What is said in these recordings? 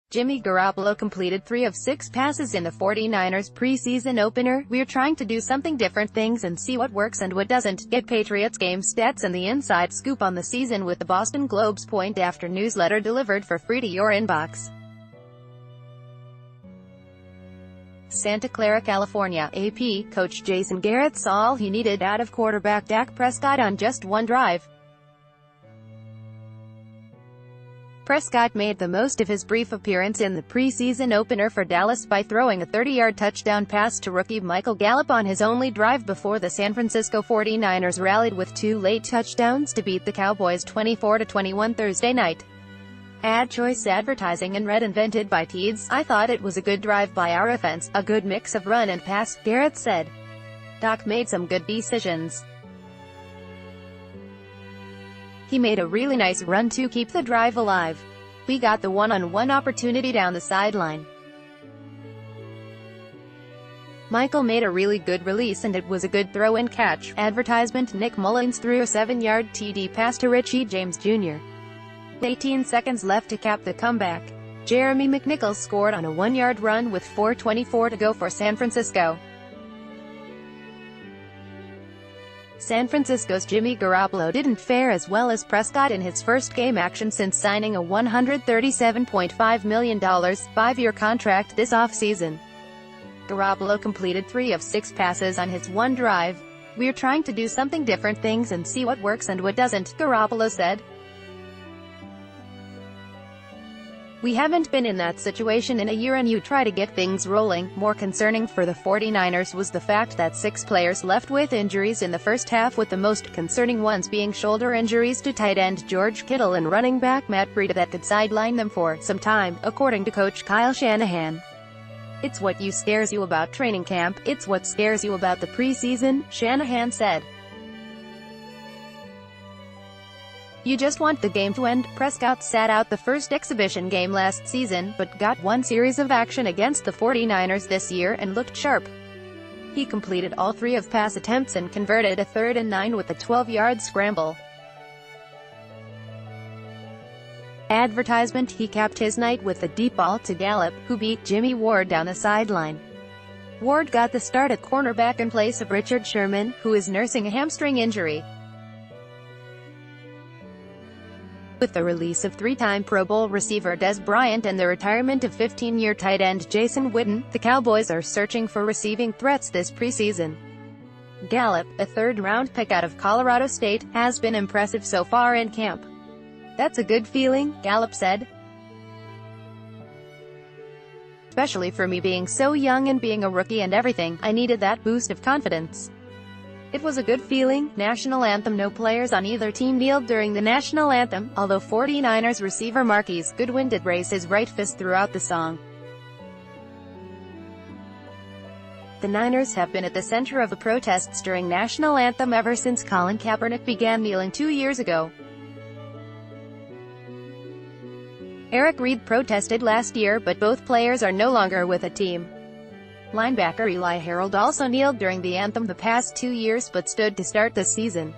Jimmy Garoppolo completed 3 of 6 passes in the 49ers preseason opener. "We're trying to do something different things and see what works and what doesn't." Get Patriots game stats and the inside scoop on the season with the Boston Globe's Point After newsletter delivered for free to your inbox. Santa Clara, California. AP, Coach Jason Garrett saw all he needed out of quarterback Dak Prescott on just one drive. Prescott made the most of his brief appearance in the preseason opener for Dallas by throwing a 30-yard touchdown pass to rookie Michael Gallup on his only drive before the San Francisco 49ers rallied with 2 late touchdowns to beat the Cowboys 24-21 Thursday night. Ad choice advertising and red invented by Teeds. "I thought it was a good drive by our offense, a good mix of run and pass," Garrett said. "Doc made some good decisions. He made a really nice run to keep the drive alive. We got the one-on-one opportunity down the sideline. Michael made a really good release and it was a good throw and catch." Advertisement. Nick Mullins threw a 7-yard TD pass to Richie James Jr. 18 seconds left to cap the comeback. Jeremy McNichols scored on a 1-yard run with 4:24 to go for San Francisco. San Francisco's Jimmy Garoppolo didn't fare as well as Prescott in his first game action since signing a $137.5 million, 5-year contract this offseason. Garoppolo completed 3 of 6 passes on his one drive. "We're trying to do something different things and see what works and what doesn't," Garoppolo said. "We haven't been in that situation in a year and you try to get things rolling." More concerning for the 49ers was the fact that 6 players left with injuries in the first half, with the most concerning ones being shoulder injuries to tight end George Kittle and running back Matt Breida that could sideline them for some time, according to coach Kyle Shanahan. "It's what scares you about training camp, it's what scares you about the preseason," Shanahan said. "You just want the game to end." Prescott sat out the first exhibition game last season, but got 1 series of action against the 49ers this year and looked sharp. He completed all 3 of pass attempts and converted a 3rd and 9 with a 12-yard scramble. Advertisement. He capped his night with a deep ball to Gallup, who beat Jimmy Ward down the sideline. Ward got the start at cornerback in place of Richard Sherman, who is nursing a hamstring injury. With the release of 3-time Pro Bowl receiver Dez Bryant and the retirement of 15-year tight end Jason Witten, the Cowboys are searching for receiving threats this preseason. Gallup, a 3rd-round pick out of Colorado State, has been impressive so far in camp. "That's a good feeling," Gallup said. "Especially for me being so young and being a rookie and everything, I needed that boost of confidence. It was a good feeling." National anthem. No players on either team kneeled during the national anthem, although 49ers receiver Marquise Goodwin did raise his right fist throughout the song. The Niners have been at the center of the protests during national anthem ever since Colin Kaepernick began kneeling 2 years ago. Eric Reid protested last year, but both players are no longer with a team. Linebacker Eli Harold also kneeled during the anthem the past 2 years but stood to start the season.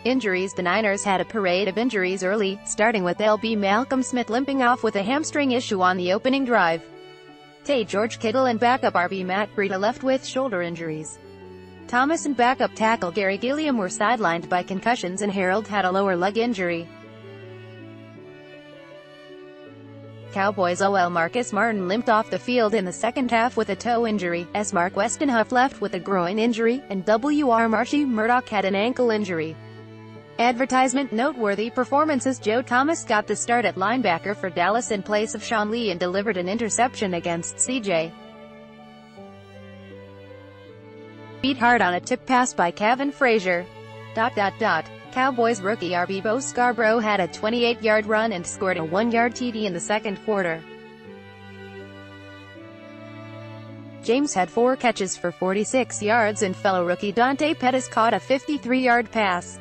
Injuries. The Niners had a parade of injuries early, starting with LB Malcolm Smith limping off with a hamstring issue on the opening drive. George Kittle and backup RB Matt Breida left with shoulder injuries. Thomas and backup tackle Gary Gilliam were sidelined by concussions and Harold had a lower leg injury. Cowboys OL Marcus Martin limped off the field in the second half with a toe injury, as Mark Westenhoff left with a groin injury, and WR Marshie Murdoch had an ankle injury. Advertisement. Noteworthy performances. Joe Thomas got the start at linebacker for Dallas in place of Sean Lee and delivered an interception against CJ. Beat hard on a tip pass by Kevin Frazier. Cowboys rookie RB Bo Scarborough had a 28-yard run and scored a 1-yard TD in the second quarter. James had 4 catches for 46 yards and fellow rookie Dante Pettis caught a 53-yard pass.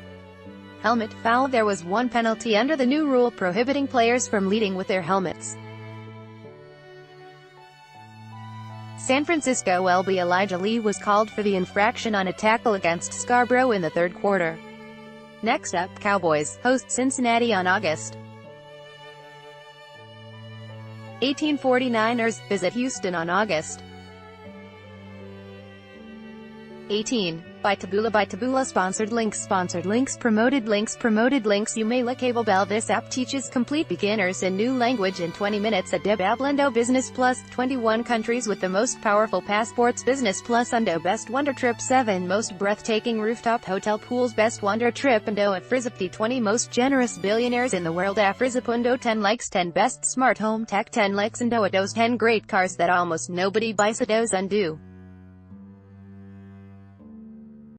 Helmet foul. There was 1 penalty under the new rule prohibiting players from leading with their helmets. San Francisco LB Elijah Lee was called for the infraction on a tackle against Scarborough in the third quarter. Next up, Cowboys host Cincinnati on August 1849ers visit Houston on August 18. By Taboola sponsored links promoted links Umela Cable Bell. This app teaches complete beginners and new language in 20 minutes. Adeb Ablendo Business Plus 21 countries with the most powerful passports. Business Plus Undo Best Wonder Trip 7 most breathtaking rooftop hotel pools. Best Wonder Trip Undo Afrizip the 20 most generous billionaires in the world. Afrizip Undo 10 likes 10 best smart home tech 10 likes Undo Ados 10 great cars that almost nobody buys. Ados Undo